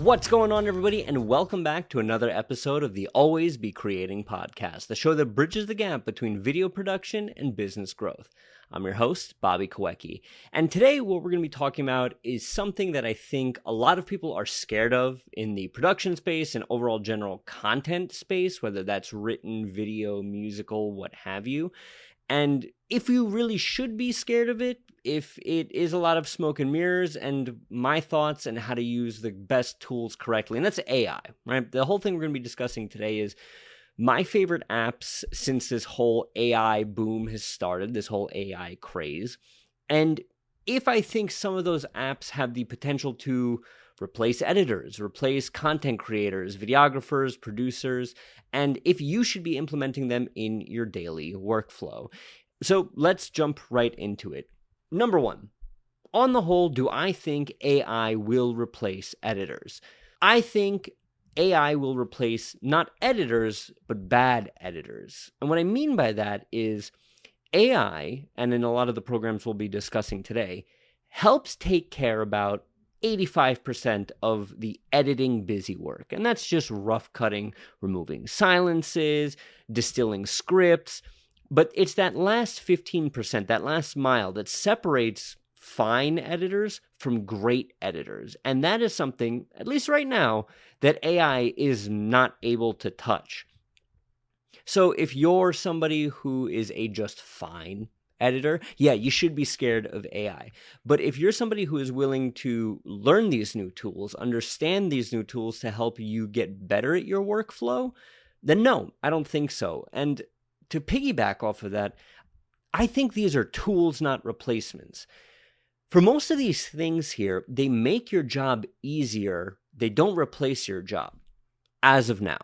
What's going on, everybody, and welcome back to another episode of the Always Be Creating podcast, the show that bridges the gap between video production and business growth. I'm your host, Bobby Kawecki, and today what we're going to be talking about is something that I think a lot of people are scared of in the production space and overall general content space, whether that's written, video, musical, what have you. And if you really should be scared of it, if it is a lot of smoke and mirrors, and my thoughts and how to use the best tools correctly, and that's AI, right? The whole thing we're going to be discussing today is my favorite apps since this whole AI boom has started, this whole AI craze. And if I think some of those apps have the potential to replace editors, replace content creators, videographers, producers, and if you should be implementing them in your daily workflow. So let's jump right into it. Number one, on the whole, do I think AI will replace editors? I think AI will replace not editors, but bad editors. And what I mean by that is AI, and in a lot of the programs we'll be discussing today, helps take care about 85% of the editing busy work. And that's just rough cutting, removing silences, distilling scripts. But it's that last 15%, that last mile that separates fine editors from great editors. And that is something, at least right now, that AI is not able to touch. So if you're somebody who is a just fine editor, yeah, you should be scared of AI. But if you're somebody who is willing to learn these new tools, understand these new tools to help you get better at your workflow, then no, I don't think so. And to piggyback off of that, I think these are tools, not replacements. For most of these things here, they make your job easier. They don't replace your job as of now.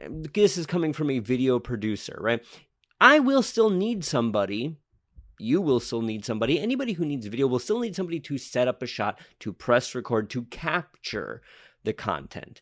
This is coming from a video producer, right? I will still need somebody. You will still need somebody. Anybody who needs video will still need somebody to set up a shot, to press record, to capture the content.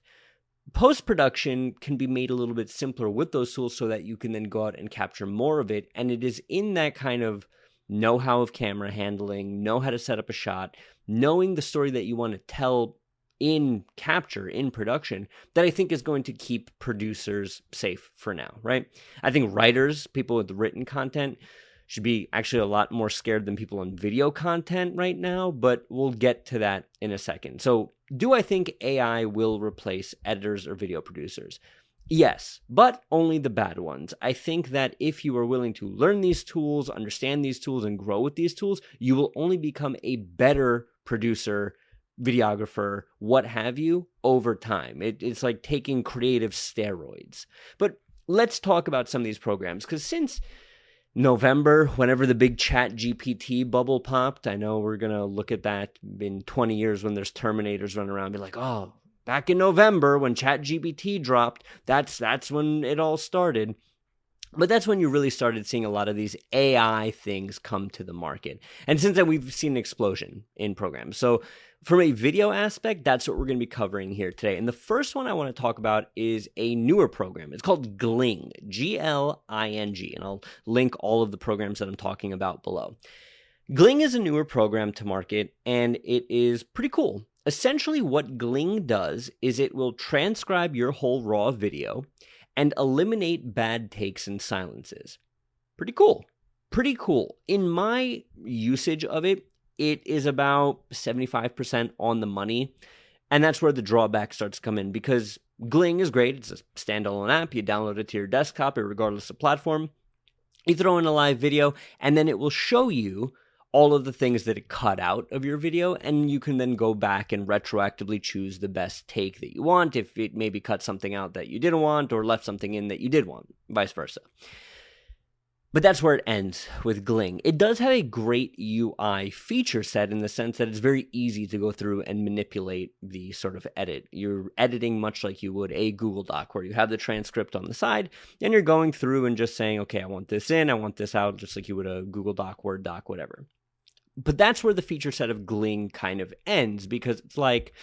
Post-production can be made a little bit simpler with those tools so that you can then go out and capture more of it. And it is in that kind of know-how of camera handling, know how to set up a shot, knowing the story that you want to tell in capture, in production, that I think is going to keep producers safe for now, right? I think writers, people with written content, should be actually a lot more scared than people on video content right now, but we'll get to that in a second. So do I think AI will replace editors or video producers? Yes, but only the bad ones. I think that if you are willing to learn these tools, understand these tools, and grow with these tools, you will only become a better producer, videographer, what have you, over time. It's like taking creative steroids. But let's talk about some of these programs, because since November, whenever the big chat GPT bubble popped, I know we're going to look at that in 20 years when there's Terminators running around and be like, oh, back in November when chat GPT dropped, that's when it all started. But that's when you really started seeing a lot of these AI things come to the market. And since then, we've seen an explosion in programs. So from a video aspect, that's what we're going to be covering here today. And the first one I want to talk about is a newer program. It's called Gling, G-L-I-N-G. And I'll link all of the programs that I'm talking about below. Gling is a newer program to market, and it is pretty cool. Essentially, what Gling does is it will transcribe your whole raw video and eliminate bad takes and silences. Pretty cool. Pretty cool. In my usage of it, it is about 75% on the money. And that's where the drawback starts to come in, because Gling is great. It's a standalone app. You download it to your desktop, regardless of platform. You throw in a live video, and then it will show you all of the things that it cut out of your video, and you can then go back and retroactively choose the best take that you want, if it maybe cut something out that you didn't want or left something in that you did want, vice versa. But that's where it ends with Gling. It does have a great UI feature set in the sense that it's very easy to go through and manipulate the sort of edit. You're editing much like you would a Google Doc, where you have the transcript on the side, and you're going through and just saying, okay, I want this in, I want this out, just like you would a Google Doc, Word doc, whatever. But that's where the feature set of Gling kind of ends, because it's like,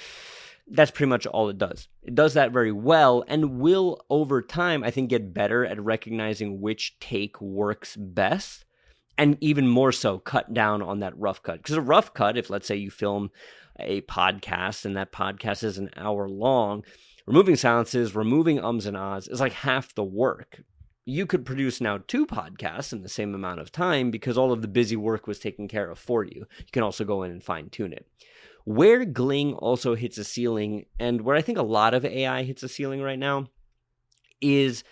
that's pretty much all it does. It does that very well, and will, over time, I think, get better at recognizing which take works best and even more so cut down on that rough cut. Because a rough cut, if let's say you film a podcast and that podcast is an hour long, removing silences, removing ums and ahs is like half the work. You could produce now 2 podcasts in the same amount of time because all of the busy work was taken care of for you. You can also go in and fine tune it. Where Gling also hits a ceiling, and where I think a lot of AI hits a ceiling right now, is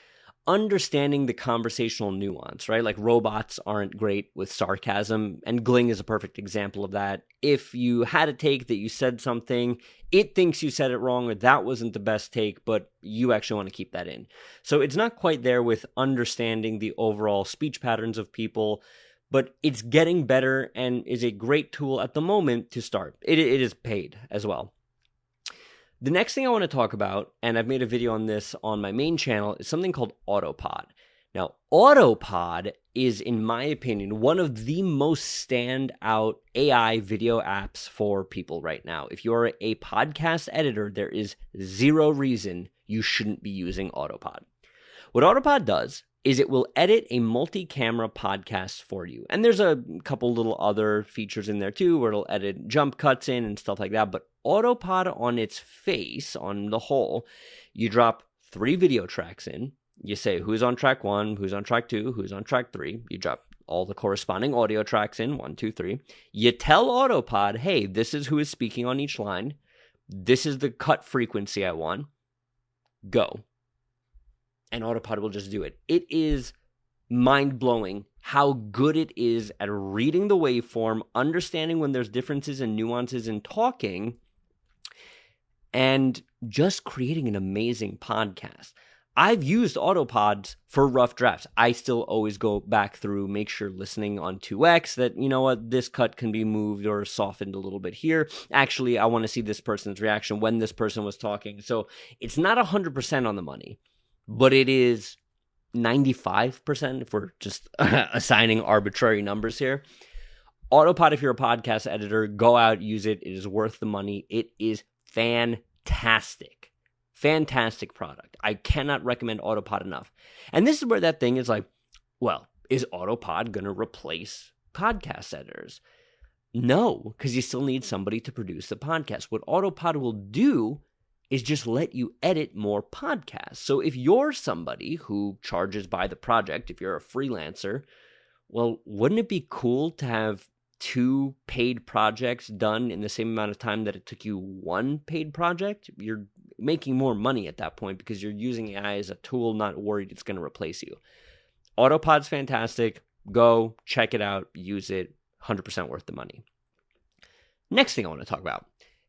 understanding the conversational nuance, right? Like robots aren't great with sarcasm, and Gling is a perfect example of that. If you had a take that you said something, it thinks you said it wrong or that wasn't the best take, but you actually want to keep that in. So it's not quite there with understanding the overall speech patterns of people, but it's getting better and is a great tool at the moment to start. It is paid as well. The next thing I want to talk about, and I've made a video on this on my main channel, is something called Autopod. Now, Autopod is, in my opinion, one of the most standout AI video apps for people right now. If you're a podcast editor, there is zero reason you shouldn't be using Autopod. What Autopod does is it will edit a multi-camera podcast for you. And there's a couple little other features in there too, where it'll edit jump cuts in and stuff like that. But Autopod on its face, on the whole, you drop 3 video tracks in. You say who's on track 1, who's on track 2, who's on track 3. You drop all the corresponding audio tracks in, 1, 2, 3. You tell Autopod, hey, this is who is speaking on each line. This is the cut frequency I want. Go. And Autopod will just do it. It is mind-blowing how good it is at reading the waveform, understanding when there's differences and nuances in talking, and just creating an amazing podcast. I've used Autopods for rough drafts. I still always go back through, make sure listening on 2x that, you know what, this cut can be moved or softened a little bit here. Actually, I want to see this person's reaction when this person was talking. So it's not 100% on the money, but it is 95% if we're just assigning arbitrary numbers here. Autopod, if you're a podcast editor, go out, use it. It is worth the money. It is fantastic. Fantastic product. I cannot recommend Autopod enough. And this is where that thing is like, well, is Autopod going to replace podcast editors? No, because you still need somebody to produce the podcast. What Autopod will do is just let you edit more podcasts. So if you're somebody who charges by the project, if you're a freelancer, well, wouldn't it be cool to have 2 paid projects done in the same amount of time that it took you 1 paid project? You're making more money at that point because you're using AI as a tool, not worried it's going to replace you. Autopod's fantastic. Go, check it out, use it. 100% worth the money. Next thing I want to talk about,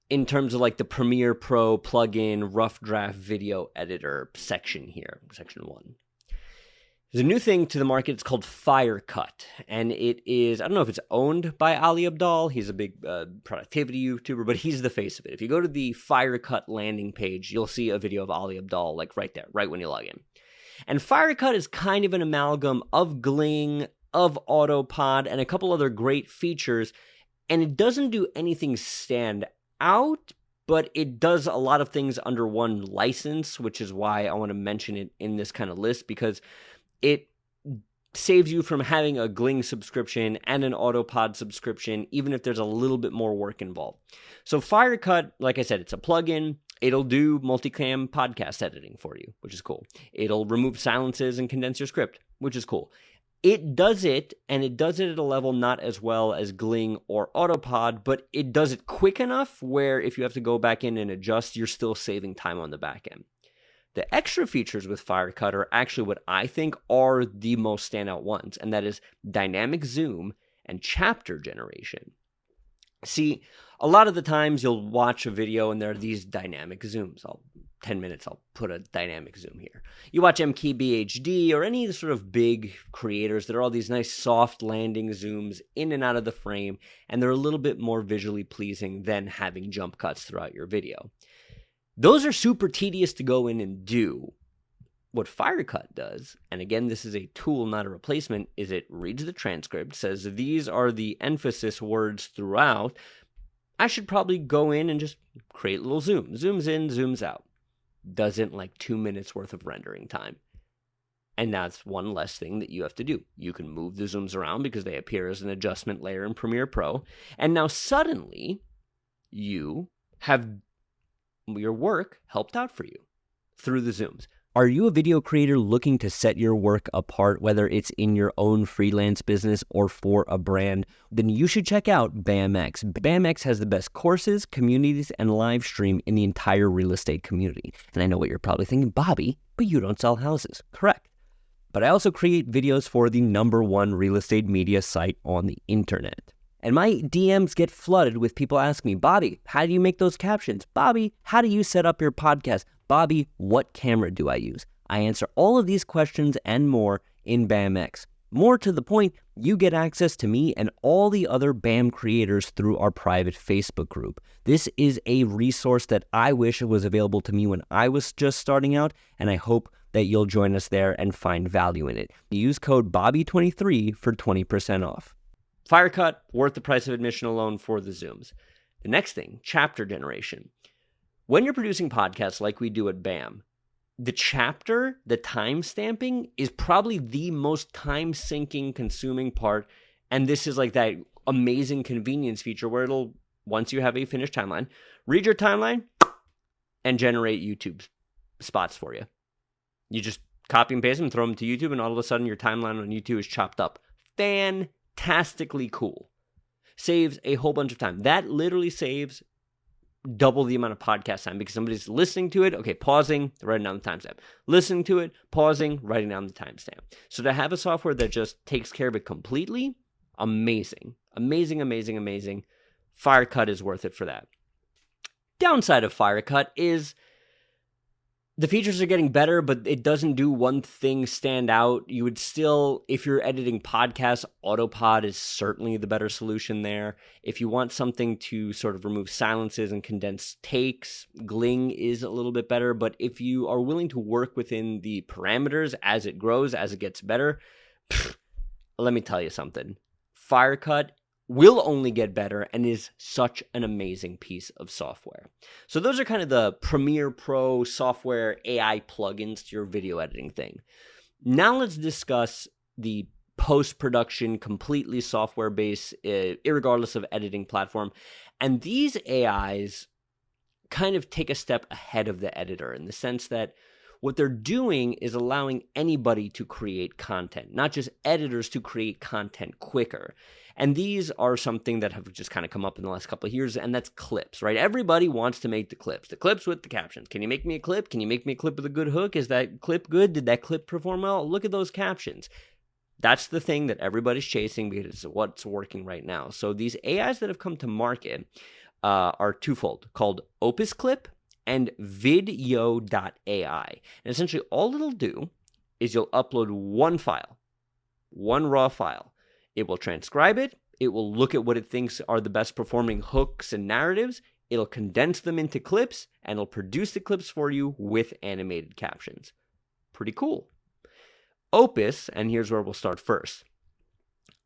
in terms of like the Premiere Pro plugin rough draft video editor section here, section 1. There's a new thing to the market. It's called Firecut, and it is, I don't know if it's owned by Ali Abdaal. He's a big productivity YouTuber, but he's the face of it. If you go to the Firecut landing page, you'll see a video of Ali Abdaal like right there, right when you log in. And Firecut is kind of an amalgam of Gling, of Autopod, and a couple other great features, and it doesn't do anything stand out, but it does a lot of things under one license, which is why I want to mention it in this kind of list, because it saves you from having a Gling subscription and an Autopod subscription, even if there's a little bit more work involved. So Firecut, like I said, it's a plugin. It'll do multicam podcast editing for you, which is cool. It'll remove silences and condense your script, which is cool. It does it, and it does it at a level not as well as Gling or Autopod, but it does it quick enough where if you have to go back in and adjust, you're still saving time on the back end. The extra features with Firecut are actually what I think are the most standout ones, and that is dynamic zoom and chapter generation. See, a lot of the times you'll watch a video and there are these dynamic zooms. 10 minutes, I'll put a dynamic zoom here. You watch MKBHD or any sort of big creators that are all these nice soft landing zooms in and out of the frame, and they're a little bit more visually pleasing than having jump cuts throughout your video. Those are super tedious to go in and do. What Firecut does, and again, this is a tool, not a replacement, is it reads the transcript, says these are the emphasis words throughout. I should probably go in and just create little zooms. Zooms in, zooms out. Does it in like 2 minutes worth of rendering time. And that's one less thing that you have to do. You can move the zooms around because they appear as an adjustment layer in Premiere Pro. And now suddenly you have your work helped out for you through the zooms. Are you a video creator looking to set your work apart, whether it's in your own freelance business or for a brand? Then you should check out BAMX. BAMX has the best courses, communities, and live stream in the entire real estate community. And I know what you're probably thinking, Bobby, but you don't sell houses. Correct. But I also create videos for the #1 real estate media site on the internet. And my DMs get flooded with people asking me, Bobby, how do you make those captions? Bobby, how do you set up your podcast? Bobby, what camera do I use? I answer all of these questions and more in BAMX. More to the point, you get access to me and all the other BAM creators through our private Facebook group. This is a resource that I wish it was available to me when I was just starting out, and I hope that you'll join us there and find value in it. Use code Bobby23 for 20% off. Firecut, worth the price of admission alone for the Zooms. The next thing, chapter generation. When you're producing podcasts like we do at BAM, the chapter, the time stamping is probably the most time sinking, consuming part. And this is like that amazing convenience feature where it'll, once you have a finished timeline, read your timeline and generate YouTube spots for you. You just copy and paste them, throw them to YouTube, and all of a sudden your timeline on YouTube is chopped up. Fantastically cool. Saves a whole bunch of time. That literally saves double the amount of podcast time because somebody's listening to it, okay, pausing, writing down the timestamp. Listening to it, pausing, writing down the timestamp. So to have a software that just takes care of it completely, amazing. Amazing, amazing, amazing. Firecut is worth it for that. Downside of Firecut is the features are getting better, but it doesn't do one thing stand out. You would still, if you're editing podcasts, Autopod is certainly the better solution there. If you want something to sort of remove silences and condense takes, Gling is a little bit better. But if you are willing to work within the parameters as it grows, as it gets better, let me tell you something. Firecut will only get better and is such an amazing piece of software. So those are kind of the Premiere Pro software AI plugins to your video editing thing. Now let's discuss the post-production, completely software-based, irregardless of editing platform. And these AIs kind of take a step ahead of the editor in the sense that what they're doing is allowing anybody to create content, not just editors to create content quicker. And these are something that have just kind of come up in the last couple of years, and that's clips, right? Everybody wants to make the clips with the captions. Can you make me a clip? Can you make me a clip with a good hook? Is that clip good? Did that clip perform well? Look at those captions. That's the thing that everybody's chasing because it's what's working right now. So these AIs that have come to market are twofold, called Opus Clip and Video.ai. And essentially all it'll do is you'll upload one file, one raw file. It will transcribe it. It will look at what it thinks are the best performing hooks and narratives. It'll condense them into clips, and it'll produce the clips for you with animated captions. Pretty cool. Opus, and here's where we'll start first,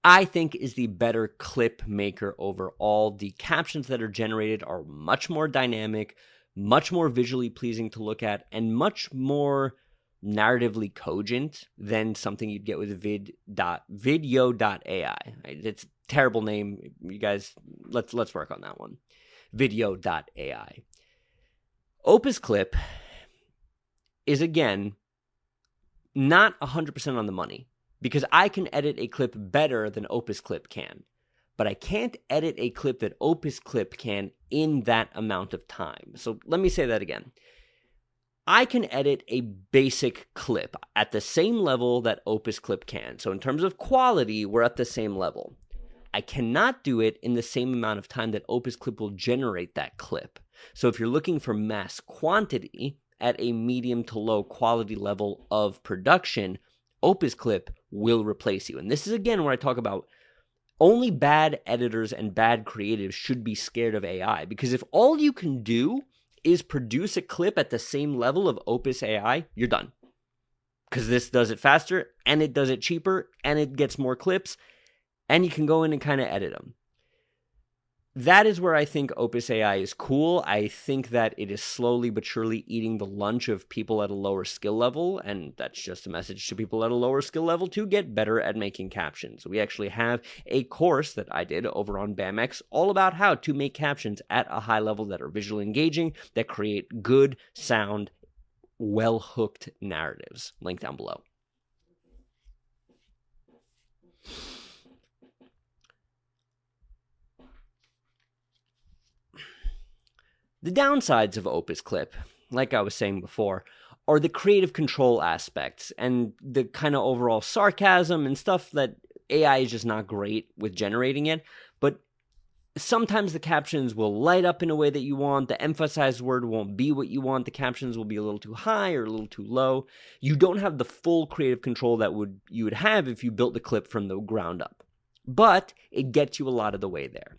I think is the better clip maker overall. The captions that are generated are much more dynamic, much more visually pleasing to look at, and much more narratively cogent than something you'd get with Video.ai. It's a terrible name. You guys, let's work on that one. Video.ai. Opus Clip is, again, not 100% on the money because I can edit a clip better than Opus Clip can. But I can't edit a clip that Opus Clip can in that amount of time. So let me say that again. I can edit a basic clip at the same level that Opus Clip can. So in terms of quality, we're at the same level. I cannot do it in the same amount of time that Opus Clip will generate that clip. So if you're looking for mass quantity at a medium to low quality level of production, Opus Clip will replace you. And this is again where I talk about only bad editors and bad creatives should be scared of AI. Because if all you can do is produce a clip at the same level of Opus AI, you're done. Because this does it faster, and it does it cheaper, and it gets more clips, and you can go in and kind of edit them. that is where I think Opus AI is cool. I think that it is slowly but surely eating the lunch of people at a lower skill level, and that's just a message to people at a lower skill level to get better at making captions. We actually have a course that I did over on BAMX all about how to make captions at a high level that are visually engaging, that create good sound, well-hooked narratives. Link down below. The downsides of Opus Clip, like I was saying before, are the creative control aspects and the kind of overall sarcasm and stuff that AI is just not great with generating it. But sometimes the captions will light up in a way that you want. The emphasized word won't be what you want. The captions will be a little too high or a little too low. You don't have the full creative control that you would have if you built the clip from the ground up. But it gets you a lot of the way there.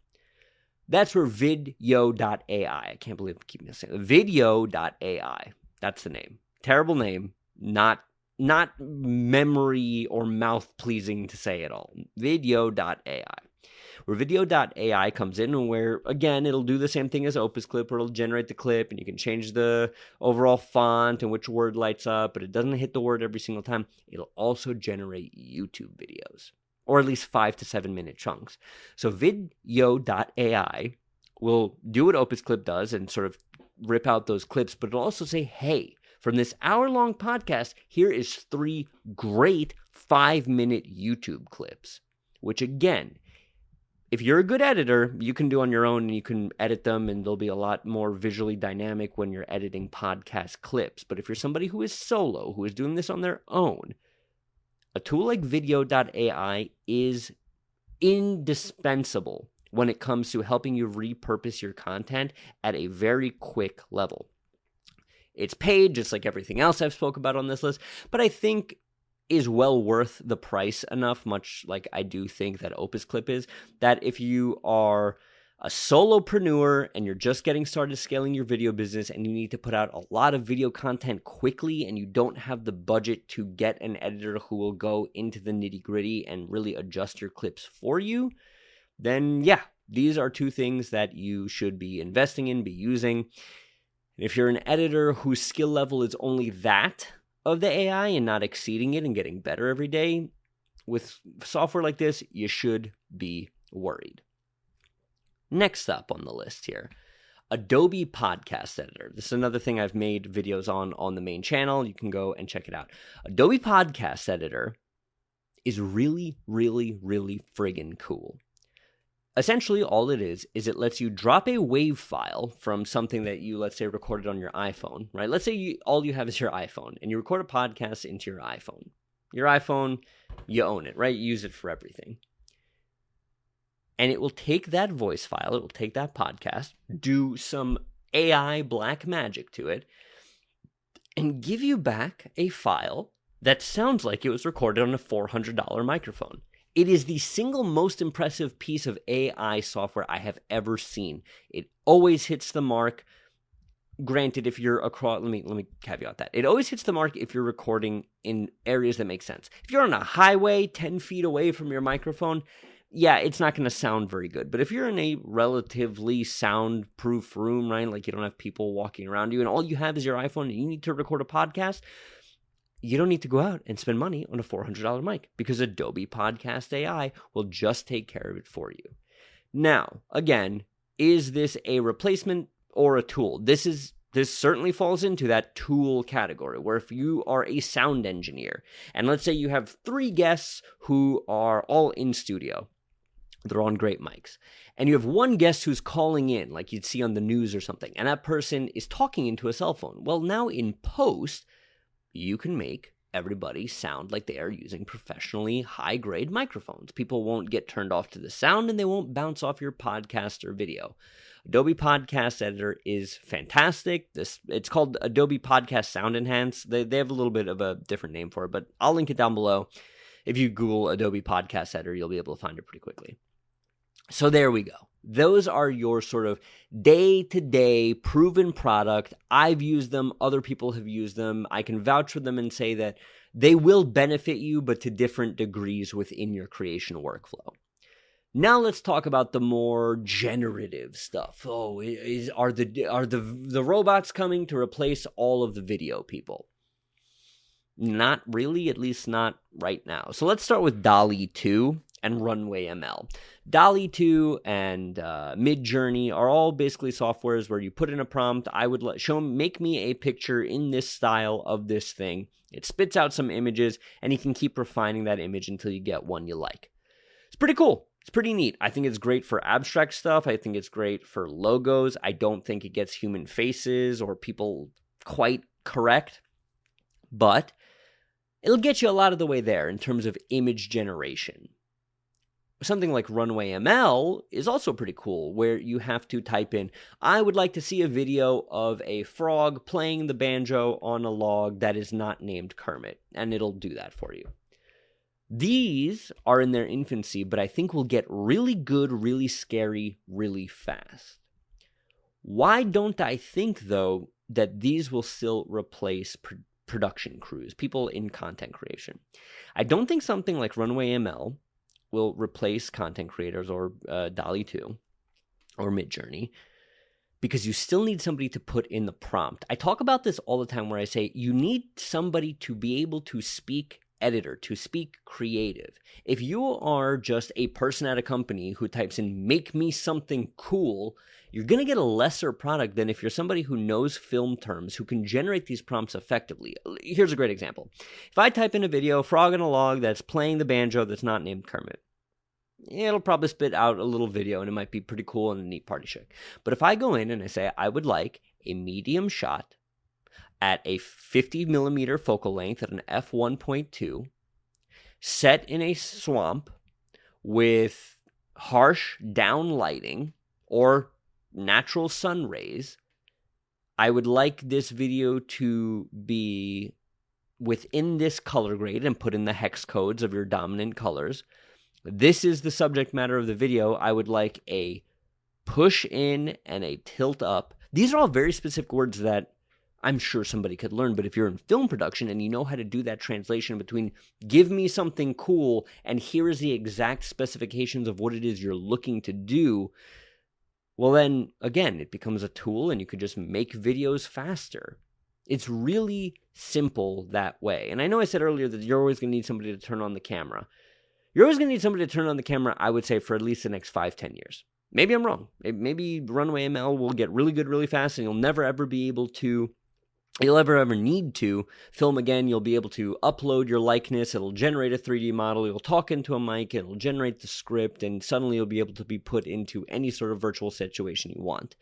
That's where Video.ai, I can't believe I keep missing it. Video.ai, that's the name. Terrible name, not memory or mouth-pleasing to say at all. Video.ai. Where Video.ai comes in and where, again, it'll do the same thing as Opus Clip, where it'll generate the clip and you can change the overall font and which word lights up, but it doesn't hit the word every single time. It'll also generate YouTube videos, or at least 5 to 7 minute chunks. So Video.ai will do what Opus Clip does and sort of rip out those clips, but it'll also say, hey, from this hour-long podcast, here is 3 great 5-minute YouTube clips, which again, if you're a good editor, you can do on your own and you can edit them and they'll be a lot more visually dynamic when you're editing podcast clips. But if you're somebody who is solo, who is doing this on their own, a tool like Video.ai is indispensable when it comes to helping you repurpose your content at a very quick level. It's paid, just like everything else I've spoke about on this list, but I think is well worth the price enough, much like I do think that Opus Clip is, that if you are a solopreneur and you're just getting started scaling your video business and you need to put out a lot of video content quickly and you don't have the budget to get an editor who will go into the nitty-gritty and really adjust your clips for you, then yeah, these are 2 things that you should be investing in, be using. And if you're an editor whose skill level is only that of the AI and not exceeding it and getting better every day, with software like this, you should be worried. Next up on the list here, Adobe Podcast Editor. This is another thing I've made videos on the main channel. You can go and check it out. Adobe Podcast Editor is really, really, really friggin' cool. Essentially, all it is it lets you drop a WAV file from something that you, let's say, recorded on your iPhone, right? Let's say all you have is your iPhone, and you record a podcast into your iPhone. Your iPhone, you own it, right? You use it for everything. And it will take that voice file, it will take that podcast, do some AI black magic to it, and give you back a file that sounds like it was recorded on a $400 microphone. It is the single most impressive piece of AI software I have ever seen. It always hits the mark. Granted, if you're across, let me caveat that. It always hits the mark if you're recording in areas that make sense. If you're on a highway 10 feet away from your microphone, yeah, it's not going to sound very good. But if you're in a relatively soundproof room, right, like you don't have people walking around you and all you have is your iPhone and you need to record a podcast, you don't need to go out and spend money on a $400 mic because Adobe Podcast AI will just take care of it for you. Now, again, is this a replacement or a tool? This certainly falls into that tool category, where if you are a sound engineer, and let's say you have 3 guests who are all in studio, they're on great mics, and you have one guest who's calling in, like you'd see on the news or something, and that person is talking into a cell phone. Well, now in post, you can make everybody sound like they are using professionally high-grade microphones. People won't get turned off to the sound, and they won't bounce off your podcast or video. Adobe Podcast Editor is fantastic. It's called Adobe Podcast Sound Enhance. They have a little bit of a different name for it, but I'll link it down below. If you Google Adobe Podcast Editor, you'll be able to find it pretty quickly. So there we go. Those are your sort of day-to-day proven product. I've used them. Other people have used them. I can vouch for them and say that they will benefit you, but to different degrees within your creation workflow. Now let's talk about the more generative stuff. Oh, are the robots coming to replace all of the video people? Not really, at least not right now. So let's start with DALL-E 2 and Runway ML. DALL-E 2 and Midjourney are all basically softwares where you put in a prompt. I would make me a picture in this style of this thing. It spits out some images, and you can keep refining that image until you get one you like. It's pretty cool. It's pretty neat. I think it's great for abstract stuff. I think it's great for logos. I don't think it gets human faces or people quite correct, but it'll get you a lot of the way there in terms of image generation. Something like Runway ML is also pretty cool, where you have to type in, I would like to see a video of a frog playing the banjo on a log that is not named Kermit, and it'll do that for you. These are in their infancy, but I think will get really good, really scary, really fast. Why don't I think, though, that these will still replace production crews, people in content creation? I don't think something like Runway ML will replace content creators or DALL-E 2 or Midjourney, because you still need somebody to put in the prompt. I talk about this all the time where I say you need somebody to be able to speak editor, to speak creative. If you are just a person at a company who types in, make me something cool, you're going to get a lesser product than if you're somebody who knows film terms, who can generate these prompts effectively. Here's a great example. If I type in a video, frog on a log that's playing the banjo that's not named Kermit, it'll probably spit out a little video and it might be pretty cool and a neat party trick. But if I go in and I say, I would like a medium shot at a 50 millimeter focal length at an f1.2, set in a swamp with harsh down lighting or natural sun rays, I would like this video to be within this color grade and put in the hex codes of your dominant colors. This is the subject matter of the video. I would like a push in and a tilt up. These are all very specific words that I'm sure somebody could learn, but if you're in film production and you know how to do that translation between give me something cool and here is the exact specifications of what it is you're looking to do, well then, again, it becomes a tool and you could just make videos faster. It's really simple that way. And I know I said earlier that you're always going to need somebody to turn on the camera. You're always going to need somebody to turn on the camera, I would say, for at least the next 5-10 years. Maybe I'm wrong. Maybe Runway ML will get really good really fast and you'll never ever need to film again. You'll be able to upload your likeness. It'll generate a 3D model. You'll talk into a mic. It'll generate the script. And suddenly you'll be able to be put into any sort of virtual situation you want.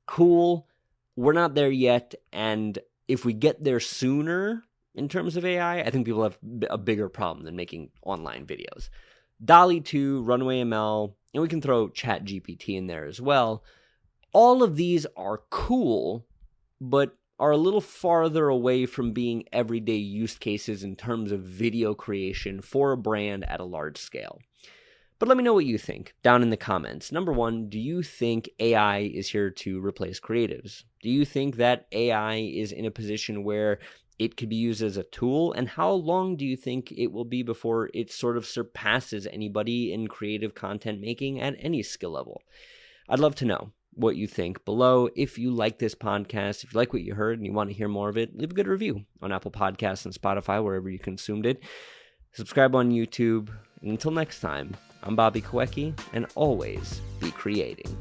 Cool. We're not there yet. And if we get there sooner in terms of AI, I think people have a bigger problem than making online videos. DALL-E 2, Runway ML, and we can throw ChatGPT in there as well. All of these are cool, but are a little farther away from being everyday use cases in terms of video creation for a brand at a large scale. But let me know what you think down in the comments. Number one, do you think AI is here to replace creatives? Do you think that AI is in a position where it could be used as a tool? And how long do you think it will be before it sort of surpasses anybody in creative content making at any skill level? I'd love to know what you think below. If you like this podcast, if you like what you heard and you want to hear more of it, leave a good review on Apple Podcasts and Spotify, wherever you consumed it. Subscribe on YouTube. And until next time, I'm Bobby Kawecki, and always be creating.